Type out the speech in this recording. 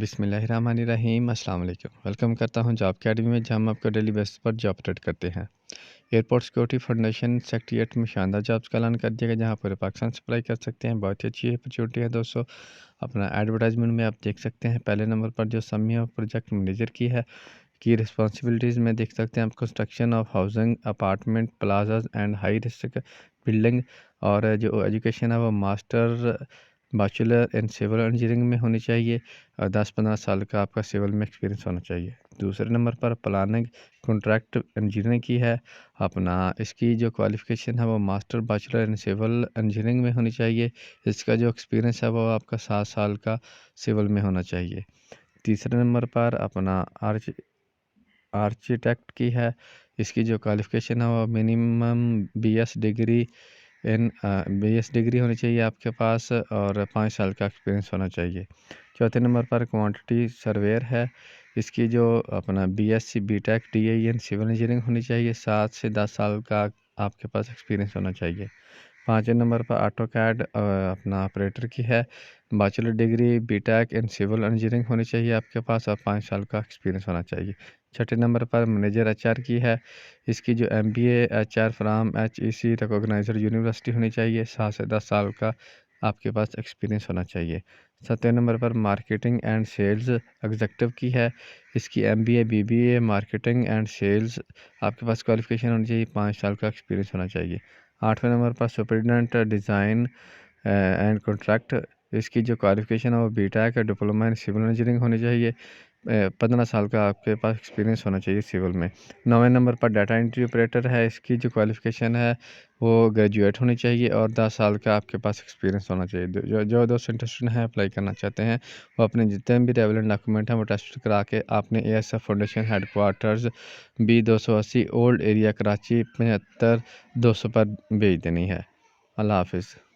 बिस्मिल्लाहिर्रहमानिर्रहीम अस्सलाम वालेकुम। वेलकम करता हूं जॉब अकेडमी में, जहां हम आपको डेली बेसिस पर जॉब अपडेट करते हैं। एयरपोर्ट सिक्योरिटी फाउंडेशन सेक्रेटरीट में शानदार जॉब्स का ऐलान कर दिया गया, जहां पूरे पाकिस्तान से अप्लाई कर सकते हैं। बहुत ही अच्छी अपॉर्चुनिटी है दोस्तों। अपना एडवर्टाइजमेंट में आप देख सकते हैं, पहले नंबर पर जो समी ऑफ प्रोजेक्ट मैनेजर की रिस्पॉन्सिबिलिटीज़ में देख सकते हैं आप, construction of housing apartment plazas and high risk building. और जो एजुकेशन है वो master bachelor in civil engineering में होनी चाहिए और 10-15 साल का आपका सिविल में एक्सपीरियंस होना चाहिए। दूसरे नंबर पर प्लानिंग कॉन्ट्रैक्ट इंजीनियरिंग की है। अपना इसकी जो क्वालिफ़िकेशन है वो master bachelor in civil engineering में होनी चाहिए। इसका जो एक्सपीरियंस है वो आपका 7 साल का सिविल में होना चाहिए। तीसरे नंबर पर अपना आर्किटेक्ट की है। इसकी जो क्वालिफ़िकेशन है वो मिनिमम बीएस डिग्री होनी चाहिए आपके पास और 5 साल का एक्सपीरियंस होना चाहिए। चौथे नंबर पर क्वांटिटी सर्वेयर है। इसकी जो अपना BSc BTech DE in civil engineering होनी चाहिए। 7 से 10 साल का आपके पास एक्सपीरियंस होना चाहिए। पाँचवें नंबर पर ऑटो कैड अपना ऑपरेटर की है। Bachelor degree BTech in civil engineering होनी चाहिए आपके पास और 5 साल का एक्सपीरियंस होना चाहिए। छठे नंबर पर मैनेजर एचआर की है। इसकी जो MBA HR from HEC recognised university होनी चाहिए। 7 से 10 साल का आपके पास एक्सपीरियंस होना चाहिए। सातवें नंबर पर मार्केटिंग एंड सेल्स एग्जीक्यूटिव की है। इसकी MBA BBA marketing and sales आपके पास क्वालिफिकेशन होनी चाहिए। 5 साल का एक्सपीरियंस होना चाहिए। आठवें नंबर पर सुपरिटेंडेंट डिज़ाइन एंड कॉन्ट्रैक्ट। इसकी जो क्वालिफिकेशन है वो BTech diploma in civil engineering होनी चाहिए। 15 साल का आपके पास एक्सपीरियंस होना चाहिए सिविल में। 9वें नंबर पर डाटा एंट्री ऑपरेटर है। इसकी जो क्वालिफिकेशन है वो ग्रेजुएट होनी चाहिए और 10 साल का आपके पास एक्सपीरियंस होना चाहिए। जो दोस्त इंटरेस्टेड हैं अप्लाई करना चाहते हैं, वो अपने जितने भी रेवेलेंट डॉक्यूमेंट हैं वो टेस्ट करा के आपने ASF foundation headquarters B280 old area Karachi 75 200 पर भेज देनी है। अल्लाह हाफिज़।